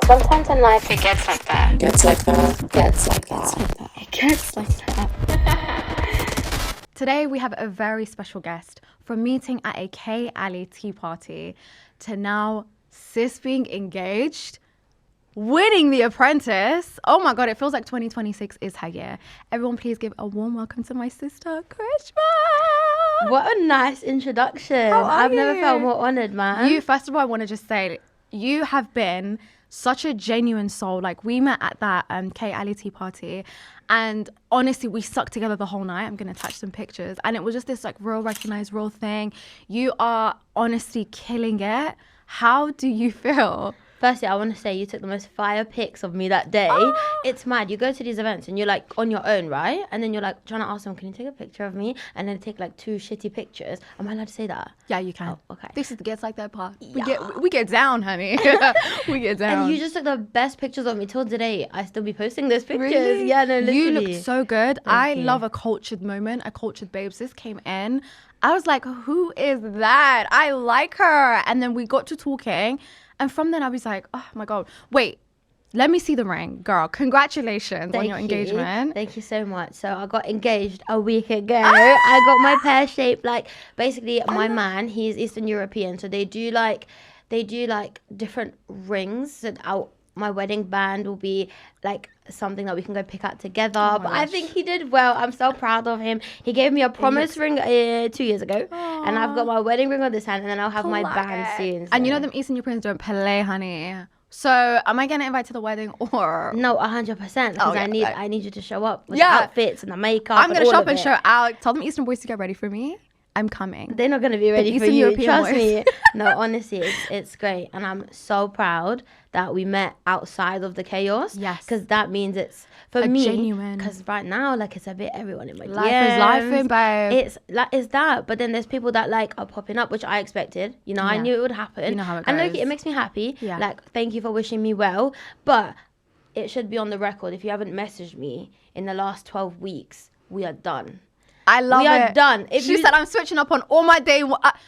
Sometimes in life it gets like that. Gets like that. Gets like that. It gets like that. Today we have a very special guest. From meeting at a K-Ali tea party to now sis being engaged, winning the Apprentice. Oh my God, it feels like 2026 is her year. Everyone please give a warm welcome to my sister, Karishma. What a nice introduction. How are I've never you? felt more honoured, man. You, first of all, I want to just say, you have been such a genuine soul. Like, we met at that K-Ali tea party, and honestly, we stuck together the whole night. I'm going to attach some pictures. And it was just this like real recognized, real thing. You are honestly killing it. How do you feel? Firstly, I want to say you took the most fire pics of me that day. It's mad. You go to these events and you're like on your own, right? And then you're like trying to ask them, can you take a picture of me? And then take like 2 shitty pictures. Am I allowed to say that? Yeah, you can. Oh, okay. This is the Gets Like That part. Yeah. We get down, honey. We get down. And you just took the best pictures of me till today. I still be posting those pictures. Really? Yeah, no, literally. You look so good. I you. love a cultured moment, a cultured babes. This came in. I was like, who is that? I like her. And then we got to talking. And from then I was like, oh my God, wait, let me see the ring. Girl, congratulations on your engagement. Thank you so much. So I got engaged a week ago. I got my pear-shaped, like, basically my man, he's Eastern European. So they do like different rings. So my wedding band will be like something that we can go pick out together. Oh but my I gosh. think he did well. I'm so proud of him. He gave me a promise ring 2 years ago. And I've got my wedding ring on this hand, and then I'll have my band soon. And you so. know them Eastern Europeans don't play, honey. So am I getting invited to the wedding or? No, 100%. Because yeah, I need you to show up with Yeah. the outfits and the makeup. I'm going to all shop of and it. show out. Tell them Eastern boys to get ready for me. I'm coming. They're not going to be ready for Eastern you. European Trust boys. me. No, honestly, it's great. And I'm so proud that we met outside of the chaos. Yes. Because that means it's, for A me, genuine. because right now, like, it's a bit everyone in my Life DMs. is life, babe. It's that. But then there's people that, like, are popping up, which I expected. You know, I Yeah. knew it would happen. You know how it And, look, goes. it makes me happy. Yeah. Like, thank you for wishing me well. But it should be on the record. If you haven't messaged me in the last 12 weeks, we are done. I love it. We are done. If She you- said I'm switching up on all my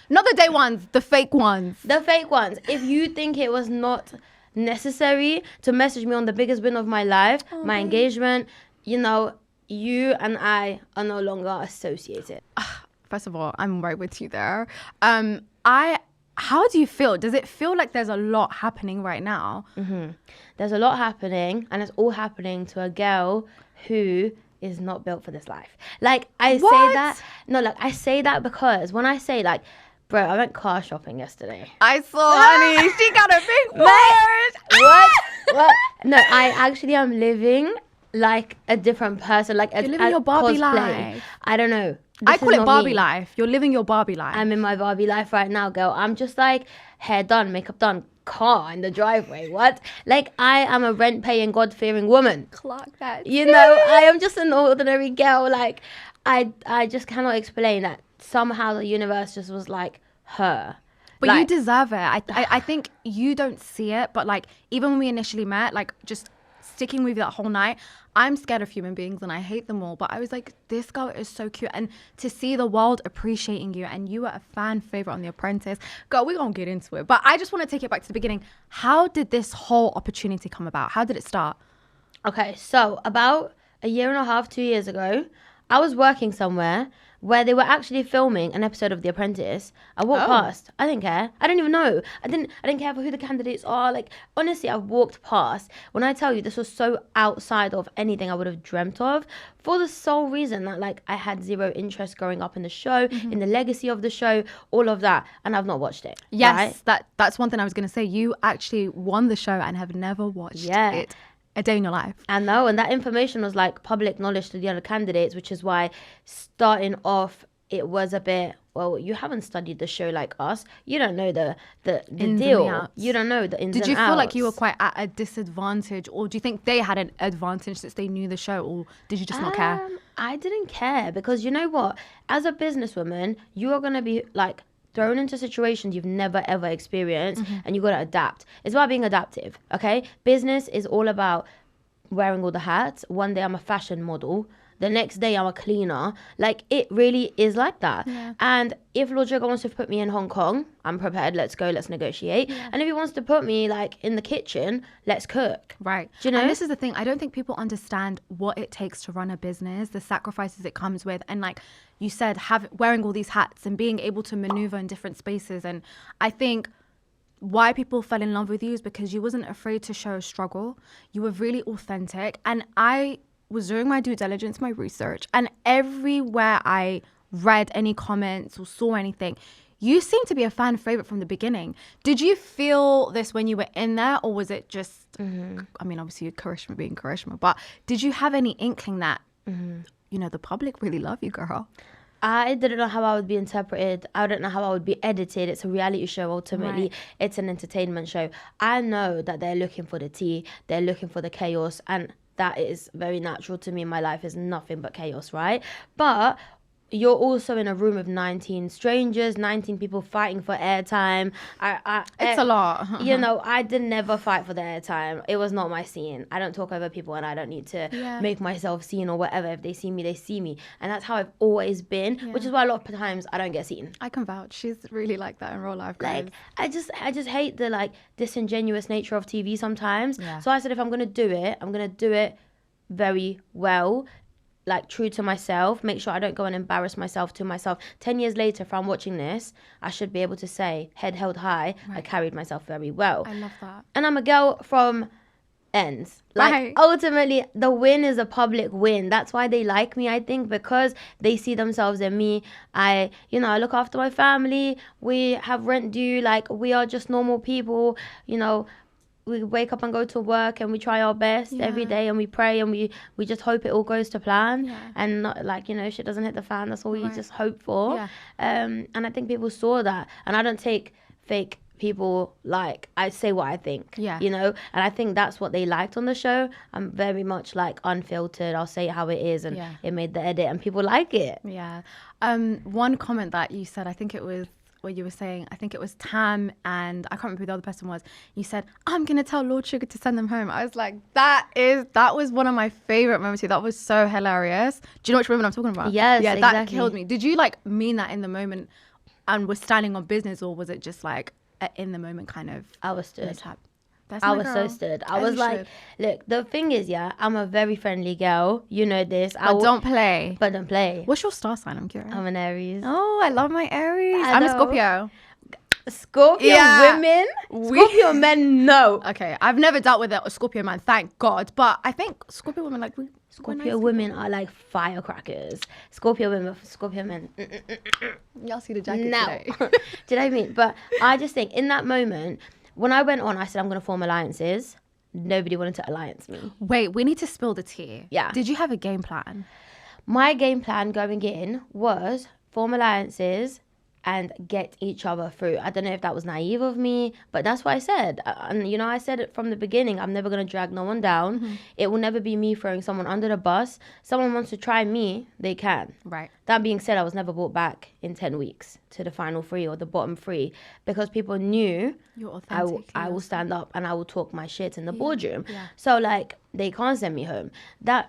not the day ones, the fake ones. The fake ones. If you think it was not necessary to message me on the biggest win of my life, my engagement, you know, you and I are no longer associated. First of all, I'm right with you there. How do you feel? Does it feel like there's a lot happening right now? There's a lot happening, and it's all happening to a girl who is not built for this life. Like, I What? say that. No, like, I say that because when I say, like, bro, I went car shopping yesterday. I saw, honey. She got a big Porsche. What? No, I actually am living like a different person. Like, You're living your Barbie cosplay. life. I don't know. I This call is it not Barbie me. life. You're living your Barbie life. I'm in my Barbie life right now, girl. I'm just like, hair done, makeup done, car in the driveway. What? Like, I am a rent-paying, God-fearing woman. Clock that. You know, I am just an ordinary girl. Like, I just cannot explain that. Somehow the universe just was like, her. But Like, you deserve it. I think you don't see it, but like even when we initially met, like just sticking with you that whole night, I'm scared of human beings and I hate them all. But I was like, this girl is so cute. And to see the world appreciating you, and you were a fan favorite on The Apprentice. Girl, we're going to get into it. But I just want to take it back to the beginning. How did this whole opportunity come about? How did it start? Okay, so about a year and a half, 2 years ago, I was working somewhere where they were actually filming an episode of The Apprentice. I walked past. I didn't care. I don't even know. I didn't care for who the candidates are. Like, honestly, I walked past. When I tell you this was so outside of anything I would have dreamt of, for the sole reason that, like, I had zero interest growing up in the show, in the legacy of the show, all of that, and I've not watched it. Yes, right? that's one thing I was going to say. You actually won the show and have never watched it a day in your life. I know, and that information was like public knowledge to the other candidates, which is why starting off it was a bit, well, you haven't studied the show like us. You don't know the Ins and the deal. outs. You don't know the ins Did and you feel like you were outs. quite at a disadvantage, or do you think they had an advantage since they knew the show, or did you just not care? I didn't care because you know what? As a businesswoman, you are going to be like thrown into situations you've never ever experienced, and you got to adapt. It's about being adaptive, okay? Business is all about wearing all the hats. One day I'm a fashion model. The next day I'm a cleaner. Like, it really is like that. Yeah. And if Lord Sugar wants to put me in Hong Kong, I'm prepared. Let's go. Let's negotiate. Yeah. And if he wants to put me like in the kitchen, let's cook. Right. Do you know? And this is the thing. I don't think people understand what it takes to run a business, the sacrifices it comes with. And like you said, wearing all these hats and being able to maneuver in different spaces. And I think why people fell in love with you is because you wasn't afraid to show struggle. You were really authentic. And I was doing my due diligence, my research, and everywhere I read any comments or saw anything, you seem to be a fan favorite from the beginning. Did you feel this when you were in there, or was it just, I mean, obviously Karishma being Karishma, but did you have any inkling that, you know, the public really love you, girl? I didn't know how I would be interpreted. I don't know how I would be edited. It's a reality show, ultimately. Right. It's an entertainment show. I know that they're looking for the tea. They're looking for the chaos. And that is very natural to me. My life is nothing but chaos, right? But you're also in a room of 19 strangers, 19 people fighting for airtime. It's a lot. You know, I did never fight for the airtime. It was not my scene. I don't talk over people, and I don't need to make myself seen or whatever. If they see me, they see me. And that's how I've always been, which is why a lot of times I don't get seen. I can vouch. She's really like that in real life, guys. Like, I just hate the like disingenuous nature of TV sometimes. Yeah. So I said, if I'm gonna do it, I'm gonna do it very well, like true to myself. Make sure I don't go and embarrass myself to myself. 10 years later, if I'm watching this, I should be able to say, head held high, I carried myself very well. I love that. And I'm a girl from ends. Like, Right. ultimately, the win is a public win. That's why they like me, I think, because they see themselves in me. I look after my family. We have rent due. Like, we are just normal people. You know, we wake up and go to work, and we try our best every day, and we pray, and we just hope it all goes to plan, and not like, you know, shit doesn't hit the fan. That's all we just hope for. And I think people saw that, and I don't take fake people. Like, I say what I think, you know, and I think that's what they liked on the show. I'm very much like unfiltered. I'll say it how it is, and it made the edit, and people like it. One comment that you said, I think it was where you were saying, I think it was Tam, and I can't remember who the other person was. You said, I'm gonna tell Lord Sugar to send them home. I was like, that was one of my favorite moments. That was so hilarious. Do you know which moment I'm talking about? Yes, yeah, exactly. That killed me. Did you like mean that in the moment and was standing on business, or was it just like in the moment kind of? I was stood. mishap? I was so stood. I was like, look, the thing is, I'm a very friendly girl. You know this. But don't play. But don't play. What's your star sign? I'm curious. I'm an Aries. Oh, I love my Aries. I I'm a know. Scorpio. Scorpio women, Scorpio men, no. Okay, I've never dealt with a Scorpio man, thank God. But I think Scorpio women, like, Scorpio women are like firecrackers. Scorpio men. Y'all see the jacket No. today. Do you know what I mean? But I just think in that moment, when I went on, I said, I'm going to form alliances. Nobody wanted to alliance me. Wait, we need to spill the tea. Yeah. Did you have a game plan? My game plan going in was form alliances and get each other through. I don't know if that was naive of me, but that's what I said. And, you know, I said it from the beginning. I'm never going to drag no one down. Mm-hmm. It will never be me throwing someone under the bus. Someone wants to try me, they can. Right. That being said, I was never brought back in 10 weeks to the final three or the bottom three because people knew I will stand up and I will talk my shit in the boardroom. Yeah. So, like, they can't send me home. That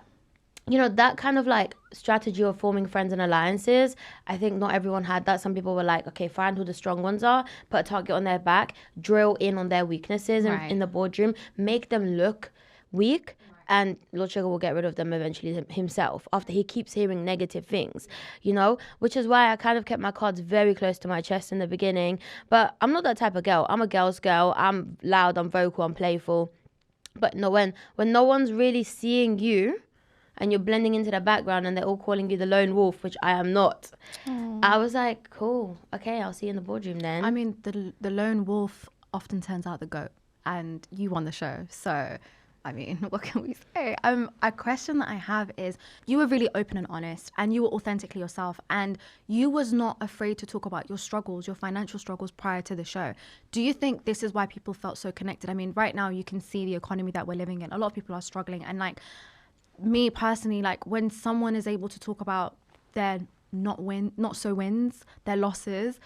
kind of like strategy of forming friends and alliances, I think not everyone had that. Some people were like, okay, find who the strong ones are, put a target on their back, drill in on their weaknesses in the boardroom, make them look weak, and Lord Sugar will get rid of them eventually himself after he keeps hearing negative things, you know, which is why I kind of kept my cards very close to my chest in the beginning. But I'm not that type of girl. I'm a girl's girl. I'm loud, I'm vocal, I'm playful. But no, when no one's really seeing you, and you're blending into the background and they're all calling you the lone wolf, which I am not. I was like, cool, okay, I'll see you in the boardroom then. I mean, the lone wolf often turns out the goat, and you won the show. So, I mean, what can we say? A question that I have is, you were really open and honest, and you were authentically yourself, and you was not afraid to talk about your struggles, your financial struggles prior to the show. Do you think this is why people felt so connected? I mean, right now you can see the economy that we're living in. A lot of people are struggling, and like, me personally, like when someone is able to talk about their not so wins, their losses,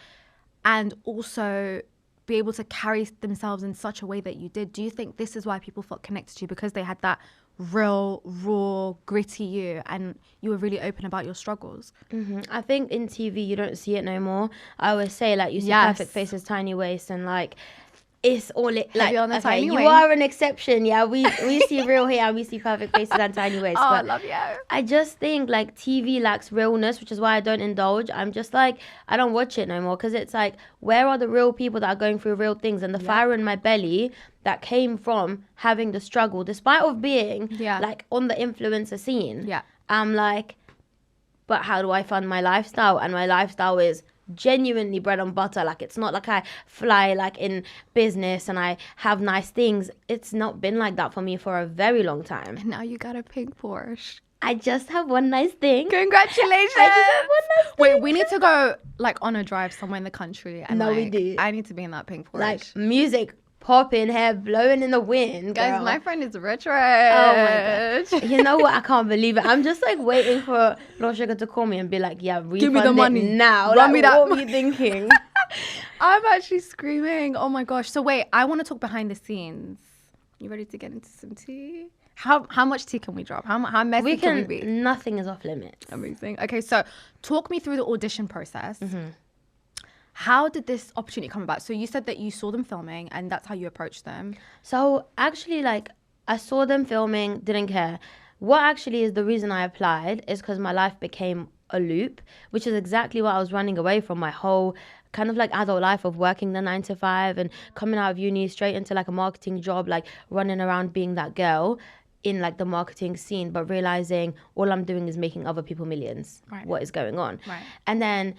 and also be able to carry themselves in such a way that you did. Do you think this is why people felt connected to you, because they had that real, raw, gritty you, and you were really open about your struggles? I think in TV you don't see it no more. I always say, like, you see perfect faces, tiny waist, and like it's all it like. on the tiny you waist. are an exception. Yeah, we see real hair, we see perfect faces and tiny waist. Oh, but I love you. I just think like TV lacks realness, which is why I don't indulge. I'm just like, I don't watch it no more, because it's like, where are the real people that are going through real things? And the fire in my belly that came from having the struggle, despite of being like on the influencer scene. I'm like, but how do I fund my lifestyle? And my lifestyle is genuinely bread and butter. Like, it's not like I fly like in business and I have nice things. It's not been like that for me for a very long time. And now you got a pink Porsche. I just have one nice thing. Congratulations. I just have one nice thing. Wait, we need to go like on a drive somewhere in the country. And, No, like, we do. I need to be in that pink Porsche. Like music popping, hair blowing in the wind. Guys, girl. my friend is rich. Oh my God. You know what? I can't believe it. I'm just like waiting for Lord Sugar to call me and be like, yeah, refund Give me the money now. Run like, me that what were you thinking? I'm actually screaming. Oh my gosh. So wait, I want to talk behind the scenes. You ready to get into some tea? How much tea can we drop? How messy can we be? Nothing is off limits. Amazing. Okay, so talk me through the audition process. How did this opportunity come about? So you said that you saw them filming and that's how you approached them. So actually, like, I saw them filming, didn't care. What actually is the reason I applied is because my life became a loop, which is exactly what I was running away from my whole kind of like adult life of working the 9 to 5 and coming out of uni straight into like a marketing job, like running around being that girl in like the marketing scene, but realizing all I'm doing is making other people millions. What is going on? And then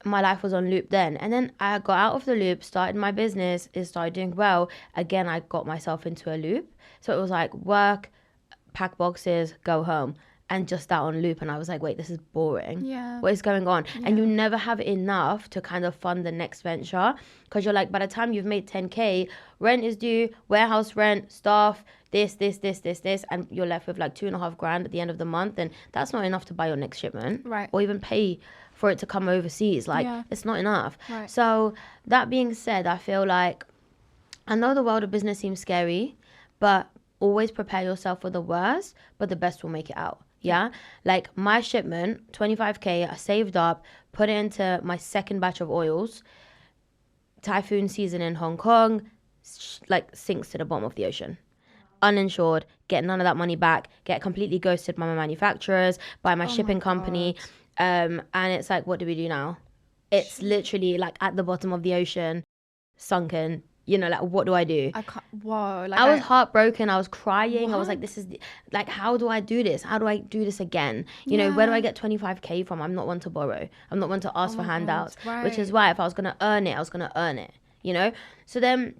my life was on loop then. And then I got out of the loop, started my business, it started doing well. Again, I got myself into a loop. So it was like work, pack boxes, go home. And just that on loop. And I was like, wait, this is boring. What is going on? And you never have enough to kind of fund the next venture. Because you're like, by the time you've made 10K, rent is due, warehouse rent, staff, this. And you're left with like 2.5 grand at the end of the month. And that's not enough to buy your next shipment. Or even pay for it to come overseas. Like, it's not enough. So that being said, I feel like, I know the world of business seems scary, but always prepare yourself for the worst, but the best will make it out. Like my shipment, 25K, I saved up, put it into my second batch of oils. Typhoon season in Hong Kong, like sinks to the bottom of the ocean. Uninsured, get none of that money back, get completely ghosted by my manufacturers, by my shipping company. And it's like, what do we do now? It's literally like at the bottom of the ocean, sunken. You know, like, what do I do? I can't, whoa. Like I was heartbroken. I was crying. I was like, this is, like, how do I do this? How do I do this again? You know, where do I get 25K from? I'm not one to borrow. I'm not one to ask for handouts. Which is why if I was going to earn it, I was going to earn it, you know? So then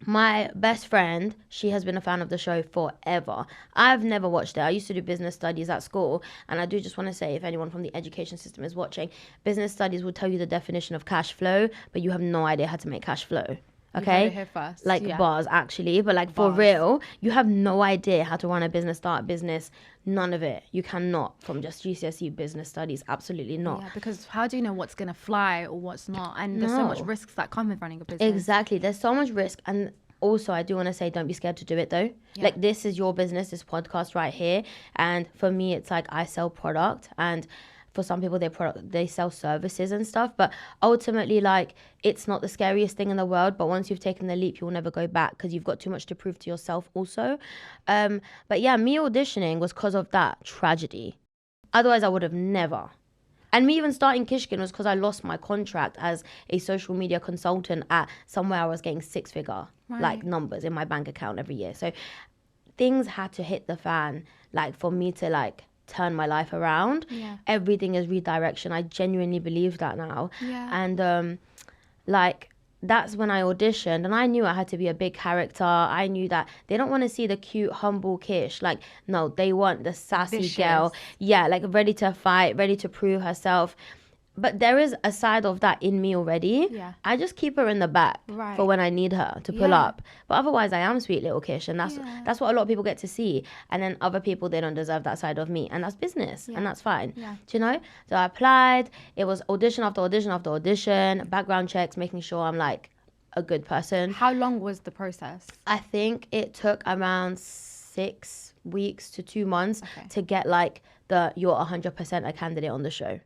my best friend, she has been a fan of the show forever. I've never watched it. I used to do business studies at school. And I do just want to say, if anyone from the education system is watching, business studies will tell you the definition of cash flow, but you have no idea how to make cash flow. Okay, here first. like bars actually, but like for real, you have no idea how to run a business, start a business, none of it. You cannot from just GCSE business studies, absolutely not. Yeah, because how do you know what's gonna fly or what's not? And there's so much risks that come with running a business. Exactly, there's so much risk, and also I do want to say, don't be scared to do it though. Like, this is your business, this podcast right here, and for me, it's like I sell product, and for some people, they sell services and stuff. But ultimately, like, it's not the scariest thing in the world. But once you've taken the leap, you'll never go back because you've got too much to prove to yourself also. But yeah, me auditioning was because of that tragedy. Otherwise, I would have never. And me even starting Kishkin was because I lost my contract as a social media consultant at somewhere I was getting 6-figure like numbers in my bank account every year. So things had to hit the fan, like, for me to like turn my life around. Everything is redirection. I genuinely believe that now. And like, that's when I auditioned, and I knew I had to be a big character. I knew that they don't want to see the cute, humble Kish. Like, no, they want the sassy girl. Yeah, like, ready to fight, ready to prove herself. But there is a side of that in me already. I just keep her in the back for when I need her to pull up. But otherwise, I am sweet little Kish, and that's what a lot of people get to see. And then other people, they don't deserve that side of me, and that's business, and that's fine. Do you know? So I applied. It was audition after audition after audition, background checks, making sure I'm like a good person. How long was the process? I think it took around 6 weeks to 2 months to get like you're 100% a candidate on the show.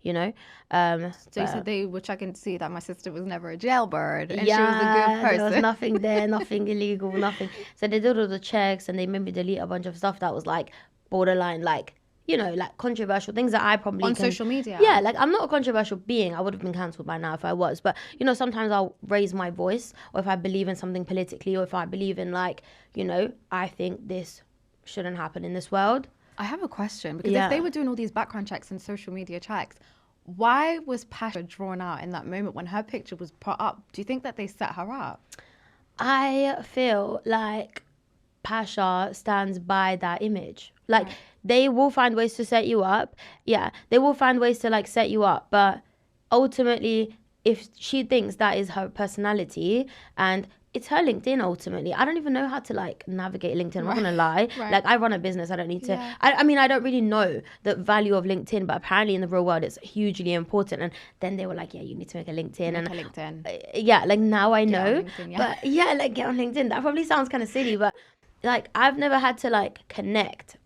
You know, So you said they were checking to see that my sister was never a jailbird and yeah, she was a good person. There was nothing there, nothing illegal, nothing. So they did all the checks and they made me delete a bunch of stuff that was like borderline, like, you know, like controversial things that I probably on social media. Yeah, like I'm not a controversial being. I would have been cancelled by now if I was. But, you know, sometimes I'll raise my voice, or if I believe in something politically, or if I believe in, like, you know, I think this shouldn't happen in this world. I have a question, because if they were doing all these background checks and social media checks, why was Pasha drawn out in that moment when her picture was put up? Do you think that they set her up? I feel like Pasha stands by that image. Like, they will find ways to set you up. Yeah, they will find ways to, like, set you up. But ultimately, if she thinks that is her personality and it's her LinkedIn ultimately. I don't even know how to like navigate LinkedIn. I'm not gonna lie. Like I run a business. I don't need to. I mean, I don't really know the value of LinkedIn, but apparently in the real world, it's hugely important. And then they were like, yeah, you need to make a LinkedIn. Yeah, like now I know. But yeah, like get on LinkedIn. That probably sounds kind of silly, but like I've never had to like connect.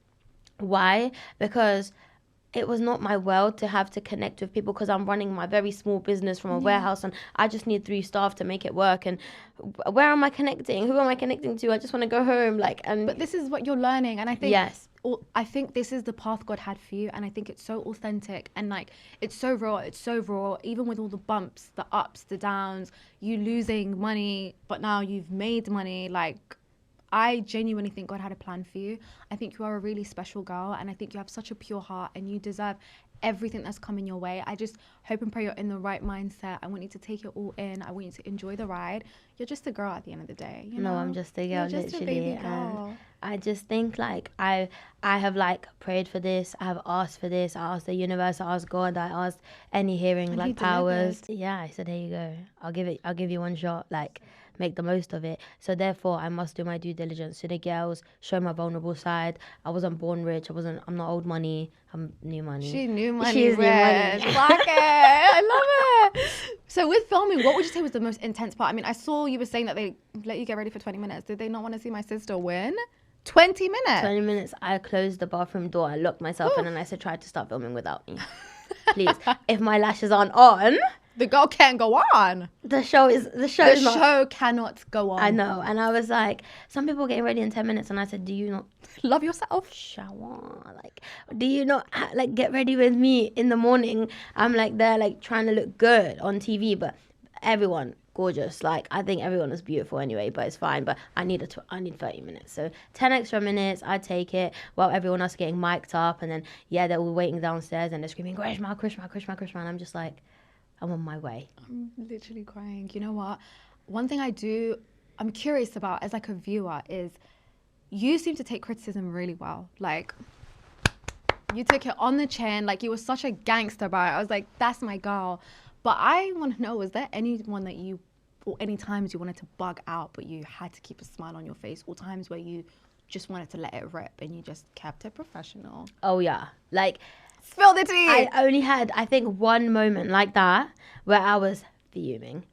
Why? Because it was not my world to have to connect with people, because I'm running my very small business from a warehouse and I just need 3 staff to make it work. And where am I connecting? Who am I connecting to? I just want to go home. But this is what you're learning. And I think, I think this is the path God had for you. And I think it's so authentic and like, it's so raw, even with all the bumps, the ups, the downs, you losing money, but now you've made money. Like, I genuinely think God had a plan for you. I think you are a really special girl, and I think you have such a pure heart and you deserve everything that's coming your way. I just hope and pray you're in the right mindset. I want you to take it all in. I want you to enjoy the ride. You're just a girl at the end of the day. You know? No, I'm just a girl, you're just literally. A baby girl. I just think like I have like prayed for this. I have asked for this. I asked the universe. I asked God. I asked any hearing And like powers. Yeah, I said, here you go. I'll give you one shot. Like, make the most of it. So therefore I must do my due diligence to the girls, show my vulnerable side. I wasn't born rich. I'm not old money. I'm new money. She new money. She's new money. Fuck it. I love it. So with filming, what would you say was the most intense part? I mean, I saw you were saying that they let you get ready for 20 minutes. Did they not want to see my sister win? 20 minutes? 20 minutes. I closed the bathroom door. I locked myself in and I said, try to start filming without me. Please. If my lashes aren't on, the girl can't go on. The show cannot go on. I know. And I was like, some people getting ready in 10 minutes. And I said, do you not love yourself? Shower. Like, do you not like get ready with me in the morning? I'm like there like trying to look good on TV, but everyone gorgeous. Like, I think everyone is beautiful anyway, but it's fine. But I need 30 minutes. So 10 extra minutes, I take it while everyone else is getting mic'd up. And then, they're all waiting downstairs and they're screaming, Karishma. And I'm just like, I'm on my way. I'm literally crying. You know what? One thing I'm curious about as like a viewer is you seem to take criticism really well. Like, you took it on the chin. Like, you were such a gangster about it. I was like, that's my girl. But I want to know, was there anyone that you, or any times you wanted to bug out, but you had to keep a smile on your face, or times where you just wanted to let it rip and you just kept it professional? Oh, yeah. Like, spill the tea. I only had, I think, one moment like that where I was fuming,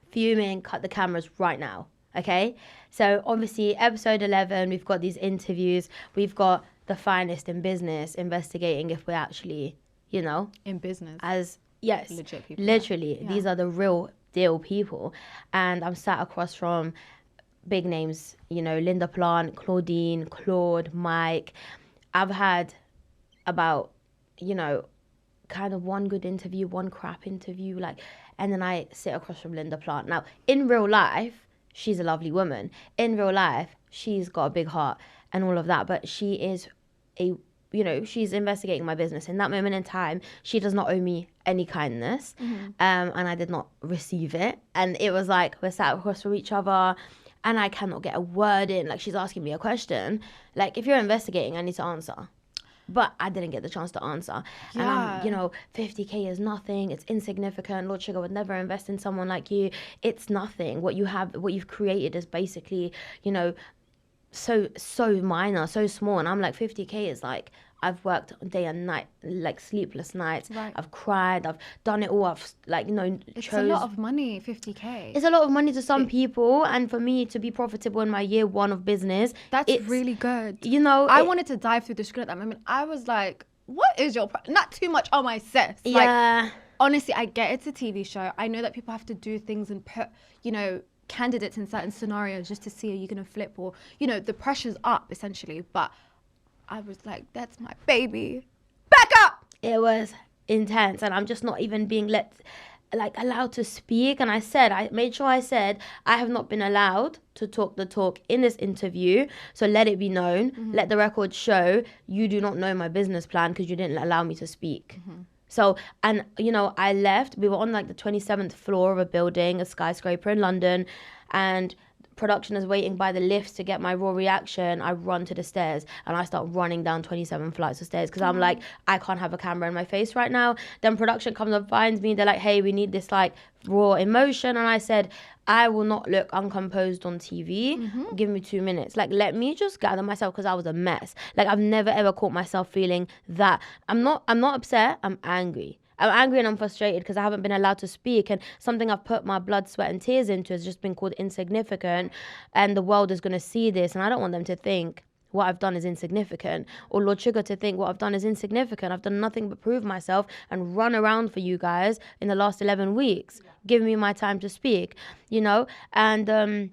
cut the cameras right now, okay? So, obviously, episode 11, we've got these interviews. We've got the finest in business investigating if we're actually, you know. In business. Yes, legit people. Literally. Yeah. These are the real deal people. And I'm sat across from big names, you know, Linda Plant, Claudine, Claude, Mike. I've had about, you know, kind of one good interview, one crap interview, like, and then I sit across from Linda Plant. Now, in real life, she's a lovely woman. In real life, she's got a big heart and all of that, but she is she's investigating my business. In that moment in time, she does not owe me any kindness, and I did not receive it. And it was like, we're sat across from each other, and I cannot get a word in. Like, she's asking me a question. Like, if you're investigating, I need to answer. But I didn't get the chance to answer. Yeah. And I'm, 50K is nothing. It's insignificant. Lord Sugar would never invest in someone like you. It's nothing. What you've created is basically, so minor, so small. And I'm like, 50K is like I've worked day and night, like sleepless nights. Right. I've cried. I've done it all. I've It's a lot of money, 50K. It's a lot of money to some people, and for me to be profitable in my year 1 of business, That's really good. I wanted to dive through the screen at that moment. I was like, what is your not too much on my sis? Yeah. Like, honestly, I get it's a TV show. I know that people have to do things and put, candidates in certain scenarios just to see, are you going to flip, or, the pressure's up essentially. But I was like, that's my baby. Back up! It was intense, and I'm just not even being allowed to speak. And I made sure I said, I have not been allowed to talk the talk in this interview. So let it be known, let the record show you do not know my business plan because you didn't allow me to speak. So, and I left, we were on like the 27th floor of a building, a skyscraper in London, and production is waiting by the lifts to get my raw reaction. I run to the stairs and I start running down 27 flights of stairs because I'm like, I can't have a camera in my face right now. Then production comes and finds me. They're like, hey, we need this like raw emotion. And I said, I will not look uncomposed on TV. Give me 2 minutes. Like, let me just gather myself because I was a mess. Like, I've never ever caught myself feeling that. I'm not upset. I'm angry. I'm angry and I'm frustrated because I haven't been allowed to speak, and something I've put my blood, sweat and tears into has just been called insignificant, and the world is going to see this, and I don't want them to think what I've done is insignificant, or Lord Sugar to think what I've done is insignificant. I've done nothing but prove myself and run around for you guys in the last 11 weeks. Give me my time to speak, and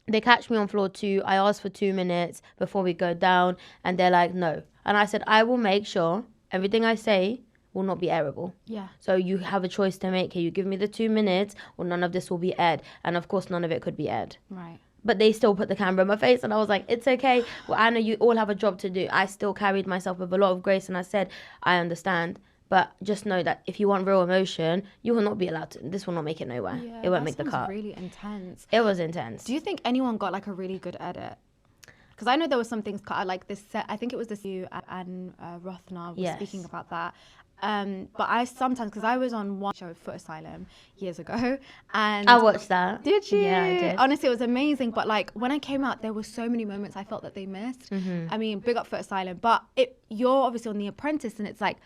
they catch me on floor 2. I asked for 2 minutes before we go down, and they're like, no. And I said, I will make sure everything I say will not be airable. Yeah. So you have a choice to make here. You give me the 2 minutes, or none of this will be aired. And of course, none of it could be aired. Right. But they still put the camera in my face, and I was like, it's okay. Well, I know you all have a job to do. I still carried myself with a lot of grace, and I said, I understand. But just know that if you want real emotion, you will not be allowed to. This will not make it nowhere. Yeah, it won't make the cut. Really intense. It was intense. Do you think anyone got like a really good edit? Because I know there was some things cut. Like this set, I think it was this you and Rothner was speaking about that. But I sometimes, because I was on one show, Foot Asylum, years ago, and I watched that. Did you? Yeah, I did. Honestly, it was amazing. But like when I came out, there were so many moments I felt that they missed. I mean, big up Foot Asylum, but you're obviously on The Apprentice, and it's like,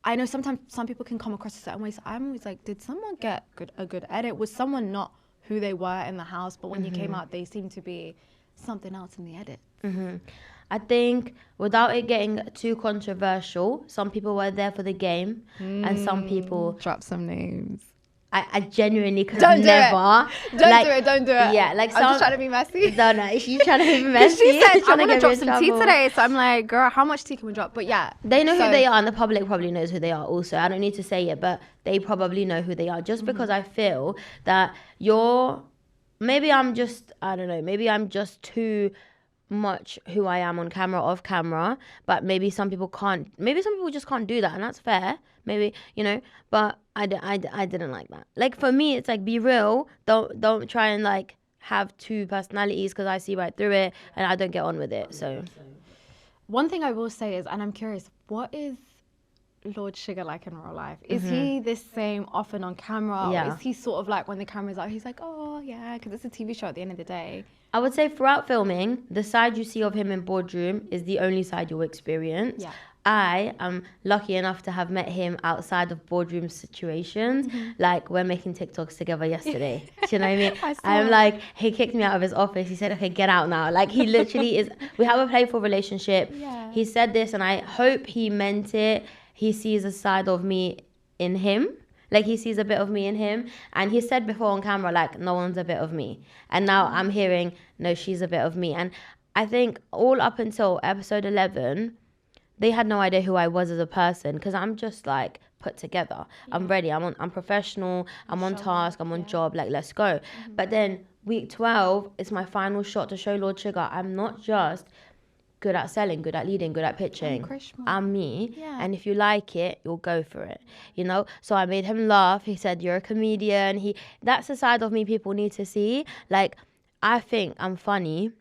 I know sometimes some people can come across a certain way. So I'm always like, did someone get a good edit? Was someone not who they were in the house, but when you came out, they seemed to be something else in the edit? I think without it getting too controversial, some people were there for the game, and some people Drop some names. I genuinely could Don't never. do it. Don't do it. Yeah, like I'm just trying to be messy. No, she's trying to be messy. She said, She's I'm trying going to get drop me in some tea trouble. today. So I'm like, girl, how much tea can we drop? But yeah. They know who they are, and the public probably knows who they are also. I don't need to say it, but they probably know who they are. Just because I feel that maybe I'm just too much who I am on camera, off camera, but maybe some people just can't do that, and that's fair, maybe, but I didn't like that. Like, for me, it's like, be real, don't try and like have two personalities, because I see right through it and I don't get on with it. So one thing I will say is, and I'm curious, what is Lord Sugar like in real life? Is he the same often on camera? Yeah. Or is he sort of like, when the camera's out, he's like, oh yeah, because it's a TV show at the end of the day? I would say throughout filming, the side you see of him in Boardroom is the only side you'll experience. Yeah. I am lucky enough to have met him outside of Boardroom situations. Like, we're making TikToks together yesterday. Do you know what I mean? I'm like, he kicked me out of his office. He said, okay, get out now. Like, he literally is, we have a playful relationship. Yeah. He said this, and I hope he meant it. He sees a side of me in him. Like, he sees a bit of me in him. And he said before on camera, like, no one's a bit of me. And now I'm hearing, no, she's a bit of me. And I think all up until episode 11, they had no idea who I was as a person, because I'm just like put together. Yeah. I'm ready. I'm professional. I'm on task. I'm on job. Like, let's go. But then week 12 is my final shot to show Lord Sugar I'm not just good at selling, good at leading, good at pitching. I'm me. Yeah. And if you like it, you'll go for it. So I made him laugh. He said, you're a comedian. That's the side of me people need to see. Like, I think I'm funny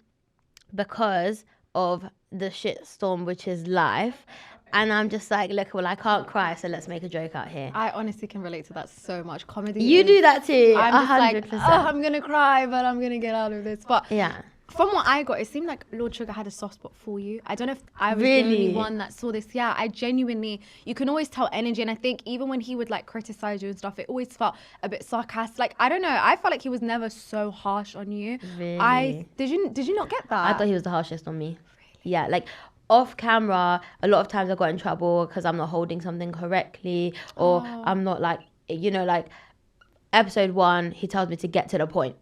because of the shitstorm, which is life. And I'm just like, look, well, I can't cry, so let's make a joke out here. I honestly can relate to that so much. Comedy. You do that too. I'm just 100%. like, oh, I'm going to cry, but I'm going to get out of this. But yeah, From what I got, it seemed like Lord Sugar had a soft spot for you. I don't know if I was the Really? only one that saw this. Yeah, I genuinely, you can always tell energy. And I think even when he would like criticize you and stuff, it always felt a bit sarcastic. Like, I don't know. I felt like he was never so harsh on you. Really? Did you not get that? I thought he was the harshest on me. Really? Yeah, like off camera, a lot of times I got in trouble because I'm not holding something correctly, or I'm not like, like episode 1, he tells me to get to the point.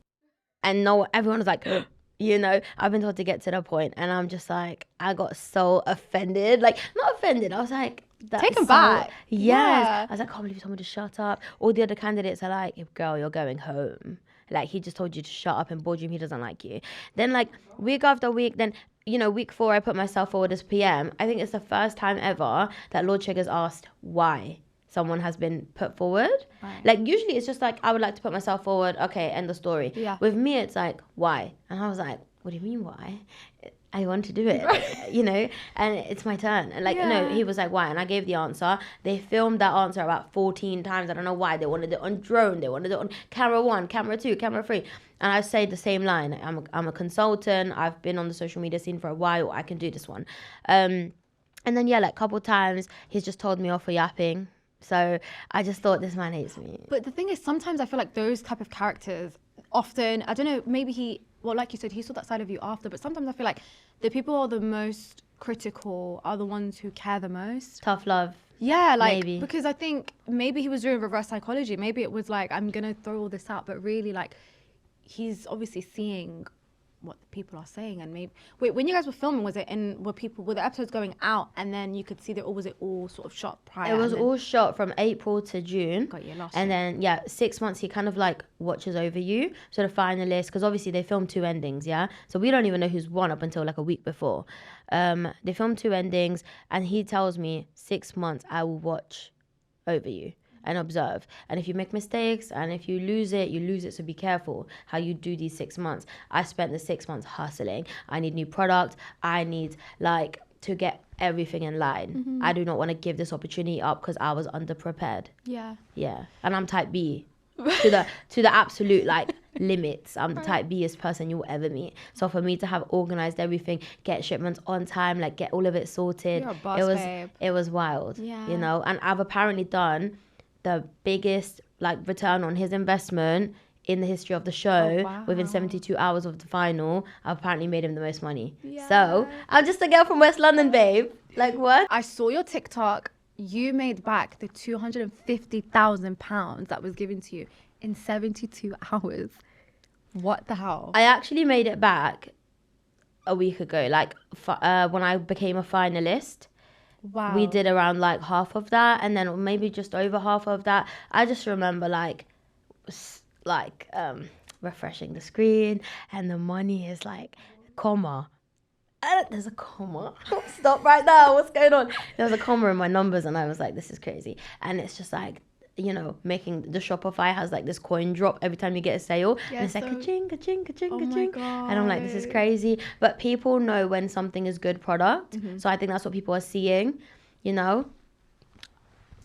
And no, everyone was like, I've been told to get to the point, and I'm just like, I got so offended. Like, not offended, I was like, taken back. Yes. Yeah. I was like, I can't believe someone to shut up. All the other candidates are like, girl, you're going home. Like, he just told you to shut up in boardroom, he doesn't like you. Then like week after week, then week 4 I put myself forward as PM. I think it's the first time ever that Lord Sugar's asked why someone has been put forward. Right. Like, usually it's just like, I would like to put myself forward, okay, end the story. Yeah. With me, it's like, why? And I was like, what do you mean why? I want to do it, and it's my turn. And like, no, he was like, why? And I gave the answer. They filmed that answer about 14 times. I don't know why. They wanted it on drone. They wanted it on camera 1, camera 2, camera 3. And I say the same line. I'm a consultant. I've been on the social media scene for a while. I can do this one. And then, like a couple times, he's just told me off for yapping. So I just thought, this man hates me. But the thing is, sometimes I feel like those type of characters often, I don't know, maybe like you said, he saw that side of you after, but sometimes I feel like the people who are the most critical are the ones who care the most. Tough love. Yeah, like, maybe. Because I think maybe he was doing reverse psychology. Maybe it was like, I'm going to throw all this out, but really, like, he's obviously seeing what the people are saying. And maybe, wait, when you guys were filming, were the episodes going out and then you could see that, or was it all sort of shot prior? It was all shot from April to June. Got you lost. And then 6 months he kind of like watches over you. So the finalists, because obviously they filmed 2 endings, so we don't even know who's won up until like a week before. They filmed 2 endings, and he tells me 6 months I will watch over you and observe. And if you make mistakes and if you lose it, so be careful how you do these 6 months. I spent the 6 months hustling. I need new product. I need like to get everything in line. Mm-hmm. I do not want to give this opportunity up because I was underprepared. Yeah. And I'm type B to the absolute like limits. I'm the type Best person you'll ever meet. So for me to have organized everything, get shipments on time, like get all of it sorted, You're a boss, babe. It was wild. Yeah. And I've apparently done the biggest like return on his investment in the history of the show. Oh, wow. Within 72 hours of the final. I've apparently made him the most money. Yeah. So I'm just a girl from West London, babe. Like, what? I saw your TikTok. You made back the £250,000 that was given to you in 72 hours. What the hell? I actually made it back a week ago, like when I became a finalist. Wow. We did around like half of that, and then maybe just over half of that. I just remember refreshing the screen, and the money is like comma. There's a comma. Stop right now. What's going on? There was a comma in my numbers, and I was like, this is crazy. And it's just like, making the Shopify has like this coin drop every time you get a sale. Yeah, and it's like ka-ching, ka-ching, ka-ching, Oh ka-ching. my And I'm like, this is God. crazy. But people know when something is good product. Mm-hmm. So I think that's what people are seeing,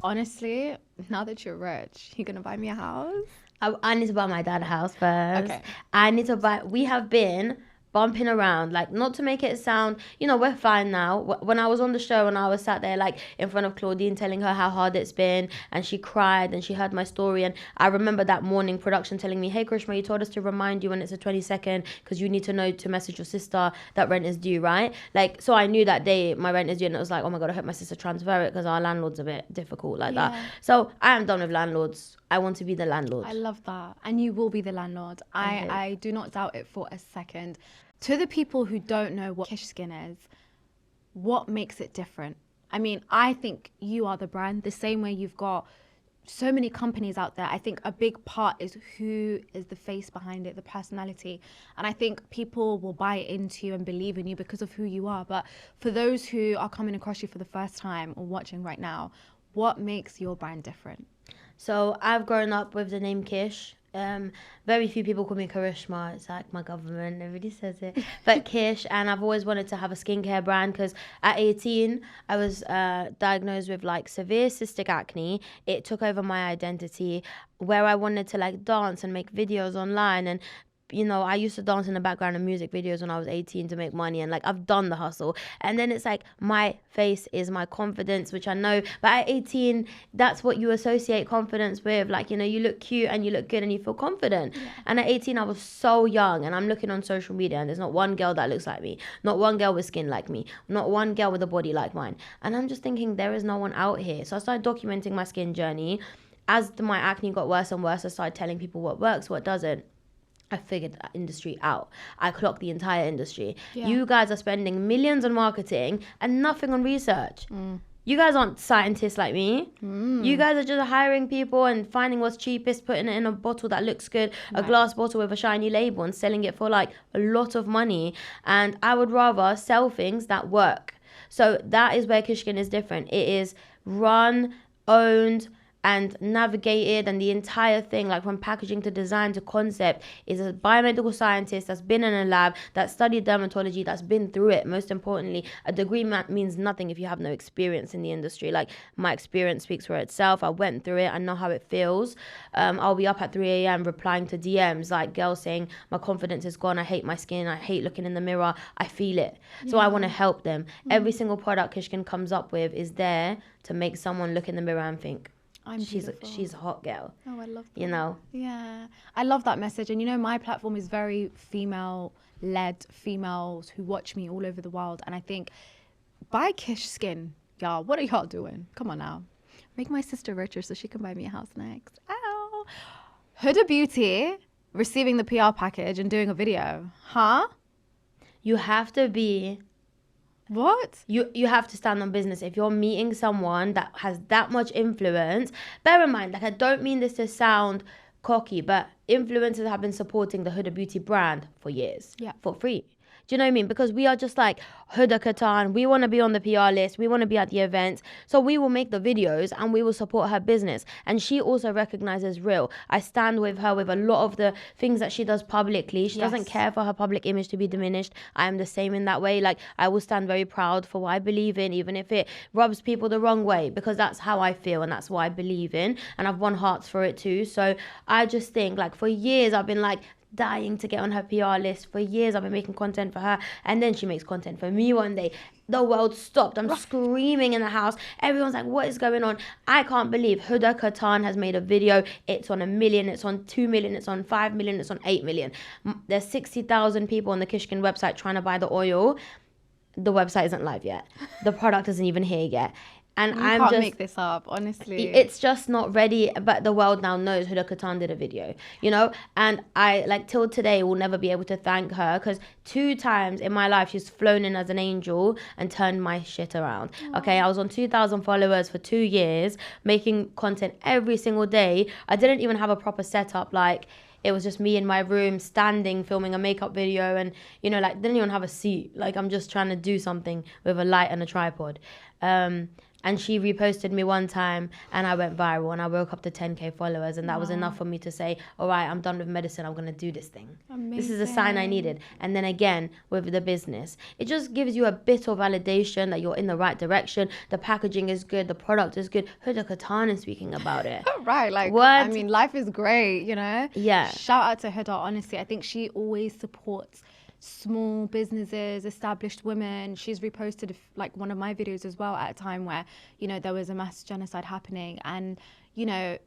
Honestly, now that you're rich, you gonna buy me a house? I need to buy my dad a house first. Okay. We have been bumping around, like, not to make it sound, we're fine now. When I was on the show and I was sat there like in front of Claudine telling her how hard it's been, and she cried and she heard my story, and I remember that morning production telling me, hey Karishma, you told us to remind you when it's a 22nd because you need to know to message your sister that rent is due, right? Like, so I knew that day my rent is due, and it was like, oh my God, I hope my sister transfer it because our landlord's a bit difficult like that. So I am done with landlords. I want to be the landlord. I love that. And you will be the landlord. I do not doubt it for a second. To the people who don't know what Kish Skin is, what makes it different? I mean, I think you are the brand, the same way you've got so many companies out there. I think a big part is who is the face behind it, the personality. And I think people will buy into you and believe in you because of who you are. But for those who are coming across you for the first time or watching right now, what makes your brand different? So I've grown up with the name Kish. Very few people call me Karishma. It's like my government, everybody says it. But Kish, and I've always wanted to have a skincare brand because at 18, I was diagnosed with like severe cystic acne. It took over my identity, where I wanted to like dance and make videos online and you know, I used to dance in the background of music videos when I was 18 to make money, and like I've done the hustle. And then it's like my face is my confidence, which I know, but at 18 that's what you associate confidence with. Like, you know, you look cute and you look good and you feel confident. And at 18 I was so young, and I'm looking on social media and there's not one girl that looks like me, not one girl with skin like me, not one girl with a body like mine, and I'm just thinking there is no one out here. So I started documenting my skin journey. As my acne got worse and worse, I started telling people what works, what doesn't. I figured that industry out. I clocked the entire industry. You guys are spending millions on marketing and nothing on research. You guys aren't scientists like me. You guys are just hiring people and finding what's cheapest, putting it in a bottle that looks good, a glass bottle with a shiny label, and selling it for like a lot of money. And I would rather sell things that work. So that is where Kishkin is different. It is run, owned, and navigated, and the entire thing, like from packaging to design to concept, is a biomedical scientist that's been in a lab, that studied dermatology, that's been through it. Most importantly, a degree means nothing if you have no experience in the industry. Like, my experience speaks for itself. I went through it. I know how it feels. I'll be up at 3 a.m. replying to DMs, like girls saying, my confidence is gone, I hate my skin, I hate looking in the mirror, I feel it. So I want to help them. Every single product Kishkin comes up with is there to make someone look in the mirror and think, she's a hot girl. Oh, I love that. You know? Yeah. I love that message. And you know, my platform is very female-led, females who watch me all over the world. And I think, buy Kish Skin. Y'all, what are y'all doing? Come on now. Make my sister richer so she can buy me a house next. Ow. Huda Beauty receiving the PR package and doing a video. Huh? You have to be... What? You have to stand on business. If you're meeting someone that has that much influence, bear in mind, like, I don't mean this to sound cocky, but influencers have been supporting the Huda Beauty brand for years. For free. Do you know what I mean? Because we are just like Huda Katan. We want to be on the PR list. We want to be at the events. So we will make the videos and we will support her business. And she also recognizes real. I stand with her with a lot of the things that she does publicly. She doesn't care for her public image to be diminished. I am the same in that way. Like, I will stand very proud for what I believe in, even if it rubs people the wrong way, because that's how I feel and that's what I believe in. And I've won hearts for it too. So I just think, like, for years I've been like, dying to get on her PR list. For years I've been making content for her, and then she makes content for me one day. The world stopped. I'm screaming in the house. Everyone's like, what is going on? I can't believe Huda Katan has made a video. It's on 1 million, it's on 2 million, it's on 5 million, it's on 8 million. There's 60,000 people on the Kishkin website trying to buy the oil. The website isn't live yet. The product isn't even here yet. And You I'm can't just make this up, honestly. It's just not ready. But the world now knows Huda Katan did a video, you know. And I, like, till today will never be able to thank her, because 2 times in my life she's flown in as an angel and turned my shit around. Okay, I was on 2,000 followers for 2 years, making content every single day. I didn't even have a proper setup. Like, it was just me in my room, standing, filming a makeup video, and, you know, like, didn't even have a seat. Like, I'm just trying to do something with a light and a tripod. And she reposted me one time and I went viral and I woke up to 10k followers, and that was enough for me to say, all right, I'm done with medicine, I'm going to do this thing. Amazing. This is a sign I needed. And then again, with the business, it just gives you a bit of validation that you're in the right direction. The packaging is good, the product is good. Huda Katan is speaking about it. Right, like, What? I mean, life is great, you know? Yeah. Shout out to Huda, honestly. I think she always supports small businesses, established women. She's reposted like one of my videos as well at a time where, you know, there was a mass genocide happening, and, you know,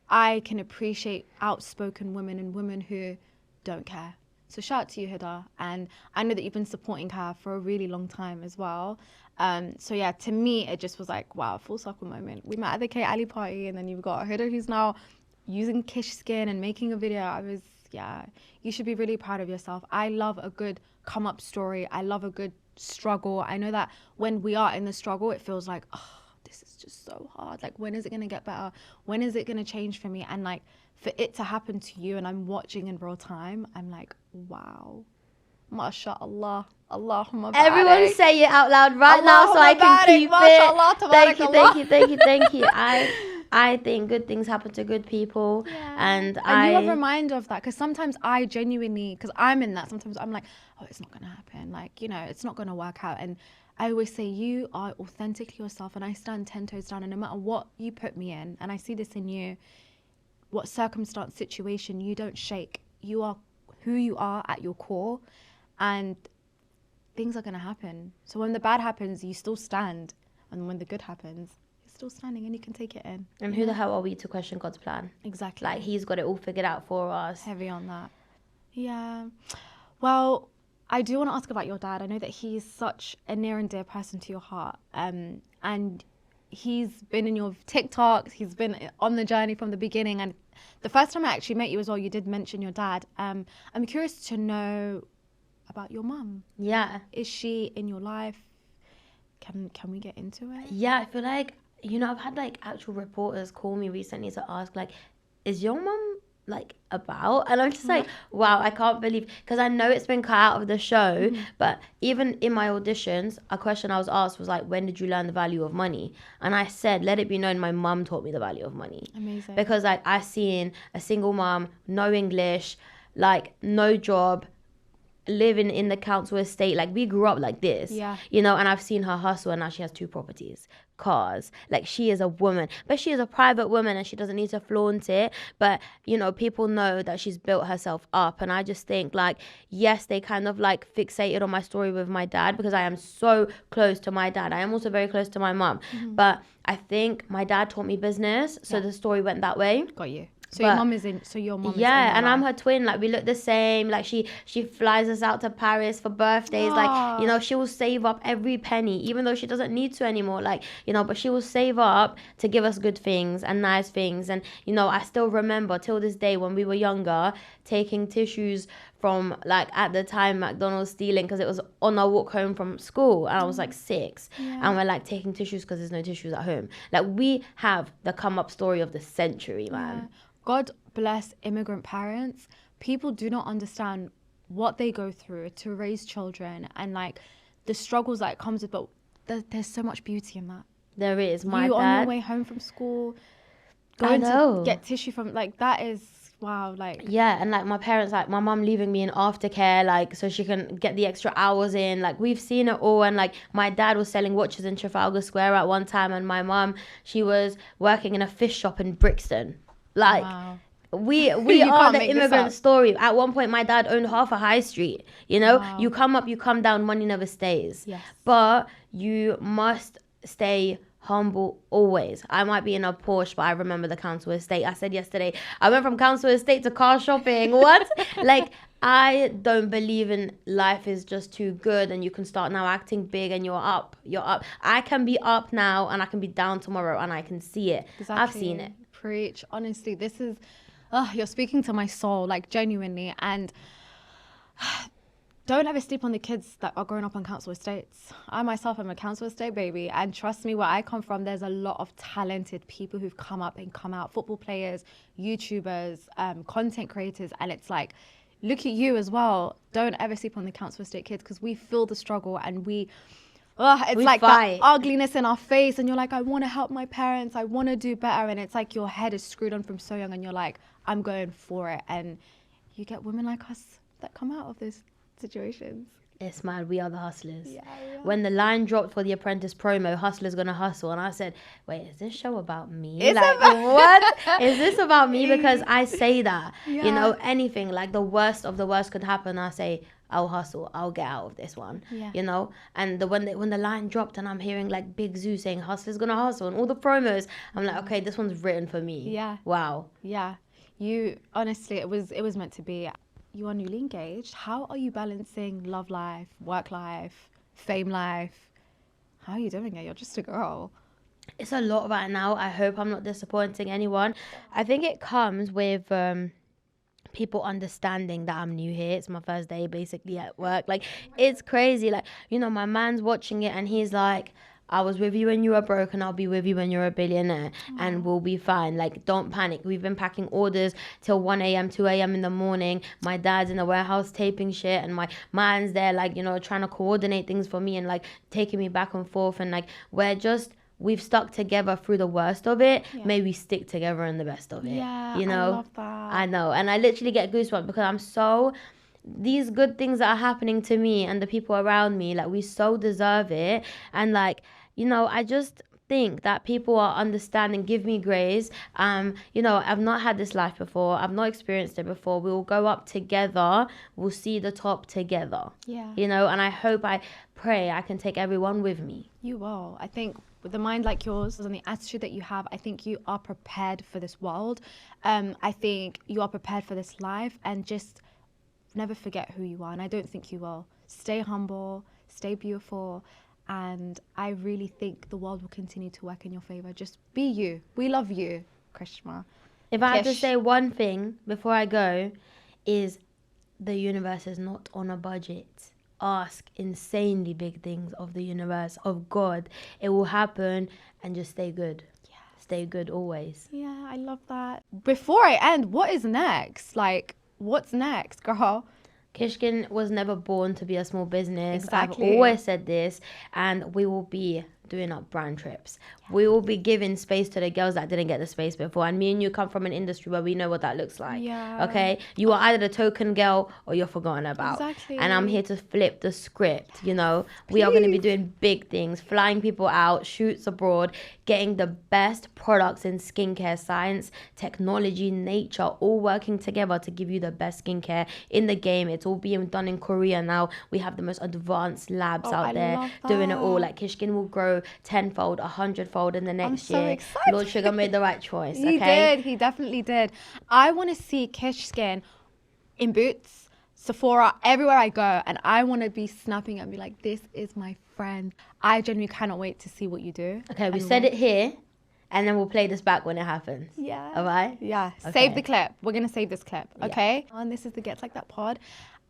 I can appreciate outspoken women and women who don't care. So shout out to you, Huda, and I know that you've been supporting her for a really long time as well. So yeah, to me it just was like, wow, full circle moment. We met at the Kate Ali party, and then you've got Huda who's now using Kish Skin and making a video. Yeah, you should be really proud of yourself. I love a good come up story. I love a good struggle. I know that when we are in the struggle, it feels like, oh, this is just so hard. Like, when is it going to get better? When is it going to change for me? And like, for it to happen to you and I'm watching in real time, I'm like, wow. MashaAllah. Allahumma barik. Everyone say it out loud right now so I can keep it. Thank you. I think good things happen to good people. Yeah. And you have a reminder of that, because sometimes I genuinely, because I'm in that, sometimes I'm like, oh, it's not going to happen. Like, you know, it's not going to work out. And I always say, you are authentically yourself, and I stand 10 toes down, and no matter what you put me in, and I see this in you, what circumstance, situation, you don't shake. You are who you are at your core, and things are going to happen. So when the bad happens, you still stand. And when the good happens, you're still standing and you can take it in. And who the hell are we to question God's plan? Exactly. Like, he's got it all figured out for us. Heavy on that. Yeah. Well, I do want to ask about your dad. I know that he's such a near and dear person to your heart. And he's been in your TikToks. He's been on the journey from the beginning. And the first time I actually met you as well, you did mention your dad. I'm curious to know about your mum. Yeah. Is she in your life? Can we get into it? Yeah, I feel like, you know, I've had like actual reporters call me recently to ask, like, is your mum like about? And I'm just like, wow, I can't believe, because I know it's been cut out of the show, but even in my auditions, a question I was asked was like, when did you learn the value of money? And I said, let it be known, my mum taught me the value of money. Amazing. Because like I've seen a single mum, no English, like no job, living in the council estate. Like, we grew up like this, you know, and I've seen her hustle, and now she has 2 properties, cars. Like, she is a woman, but she is a private woman, and she doesn't need to flaunt it. But, you know, people know that she's built herself up. And I just think, like, yes, they kind of like fixated on my story with my dad, because I am so close to my dad. I am also very close to my mum, but I think my dad taught me business, so the story went that way. Got you. So your mum is in. So your mum. Yeah, is in and I'm her twin. Like, we look the same. Like, she flies us out to Paris for birthdays. Like, you know, she will save up every penny, even though she doesn't need to anymore. Like, you know, but she will save up to give us good things and nice things. And, you know, I still remember till this day when we were younger, taking tissues from, like, at the time, McDonald's, stealing, because it was on our walk home from school, and I was like 6, and we're like taking tissues because there's no tissues at home. Like, we have the come up story of the century, man. God bless immigrant parents. People do not understand what they go through to raise children, and like the struggles that it comes with, but there's so much beauty in that. There is. My you dad, on your way home from school, going to get tissue from, like, that is wow. Like, yeah, and like my parents, like my mum leaving me in aftercare, like, so she can get the extra hours in. Like, we've seen it all. And like, my dad was selling watches in Trafalgar Square at one time, and my mum, she was working in a fish shop in Brixton. Like, wow. we You are can't the make this immigrant up. story. At one point, my dad owned half a high street. You know, Wow. you come up, you come down, money never stays. Yes. But you must stay humble always. I might be in a Porsche, but I remember the council estate. I said yesterday, I went from council estate to car shopping. What? Like, I don't believe in life is just too good and you can start now acting big and you're up. I can be up now and I can be down tomorrow, and I can see it. Exactly. I've seen it. Preach. Honestly, this is, you're speaking to my soul, like, genuinely. And don't ever sleep on the kids that are growing up on council estates. I myself am a council estate baby, and trust me, where I come from, there's a lot of talented people who've come up and come out, football players, YouTubers, content creators, and it's like, look at you as well. Don't ever sleep on the council estate kids, because we feel the struggle, and we like fight. that ugliness in our face, and you're like, I want to help my parents, I want to do better, and it's like your head is screwed on from so young, and you're like, I'm going for it. And you get women like us that come out of those situations. It's mad. We are the hustlers. Yeah. When the line dropped for the Apprentice promo, Hustler's Gonna Hustle, and I said, wait, is this show about me? It's like, what? Is this about me? Because I say that, Yeah. you know, anything, like the worst of the worst could happen. I say, I'll hustle. I'll get out of this one, Yeah. you know? And when the line dropped and I'm hearing like Big Zoo saying Hustler's Gonna Hustle and all the promos, I'm like, okay, this one's written for me. Yeah. Wow. Yeah. You, honestly, it was meant to be. You are newly engaged. How are you balancing love life, work life, fame life? How are you doing it? You're just a girl. It's a lot right now. I hope I'm not disappointing anyone. I think it comes with people understanding that I'm new here. It's my first day basically at work. Like, it's crazy. Like, you know, my man's watching it and he's like, I was with you when you were broke and I'll be with you when you're a billionaire, and we'll be fine. Like, don't panic. We've been packing orders till 1 a.m., 2 a.m. in the morning. My dad's in the warehouse taping shit, and my man's there, like, you know, trying to coordinate things for me and like taking me back and forth. And like, we've stuck together through the worst of it. Yeah. May we stick together in the best of it. Yeah, you know? I love that. I know. And I literally get goosebumps because these good things that are happening to me and the people around me, like, we so deserve it. And like, you know, I just think that people are understanding, give me grace. You know, I've not had this life before. I've not experienced it before. We will go up together. We'll see the top together. Yeah. You know, and I pray I can take everyone with me. You will. I think with a mind like yours and the attitude that you have, I think you are prepared for this world. I think you are prepared for this life, and just never forget who you are. And I don't think you will. Stay humble, stay beautiful. And I really think the world will continue to work in your favor. Just be you. We love you, Karishma. If I had to Kish. say one thing before I go, is the universe is not on a budget. Ask insanely big things of the universe, of God. It will happen, and just stay good. Yeah. Stay good always. Yeah, I love that. Before I end, what is next? Like, what's next, girl? Kishkin was never born to be a small business. Exactly. I've always said this, and we will be doing up brand trips. We will be giving space to the girls that didn't get the space before. And me and you come from an industry where we know what that looks like. Yeah. Okay? You are either the token girl or you're forgotten about. Exactly. And I'm here to flip the script, you know. We are going to be doing big things, flying people out, shoots abroad, getting the best products in skincare, science, technology, nature, all working together to give you the best skincare in the game. It's all being done in Korea now. We have the most advanced labs out I there love doing it all. that. Like Kishkin will grow 10-fold, 100-fold in the next so year. excited. Lord Sugar made the right choice. He Okay. did. He definitely did. I want to see Kish Skin in Boots, Sephora, everywhere I go. And I want to be snapping and be like, this is my friend. I genuinely cannot wait to see what you do. Okay, we and said what- it here, and then we'll play this back when it happens. Yeah. All right? Yeah. Okay. Save the clip. We're going to save this clip. Okay. And this is the Gets Like That pod.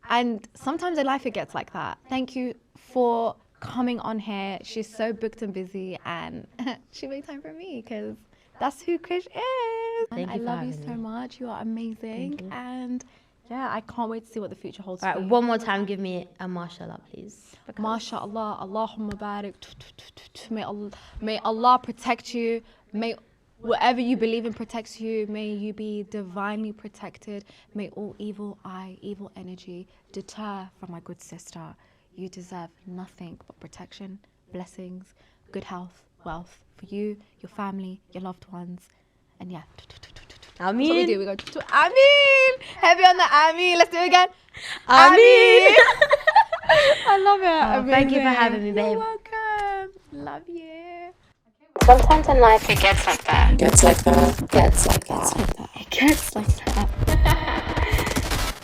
And sometimes in life it gets like that. Thank you for coming on here. She's so booked and busy, and she made time for me because that's who Kish is. Thank And you I for love you having so me. much. You are amazing. And yeah, I can't wait to see what the future holds All for right, you. one more time, give me a mashallah, please. MashaAllah, Allahumma barik. May Allah protect you. May whatever you believe in protects you. May you be divinely protected. May all evil eye, evil energy deter from my good sister. You deserve nothing but protection, blessings, good health, wealth for you, your family, your loved ones. And yeah. I That's what we mean, do. We go to Ameen. Heavy on the Ameen. Let's do it again. I mean. I love it. Oh, thank you for Amazing. having me, babe. You're welcome. Love you. Sometimes in life it gets like that. Gets like that. Gets like that. Gets like that.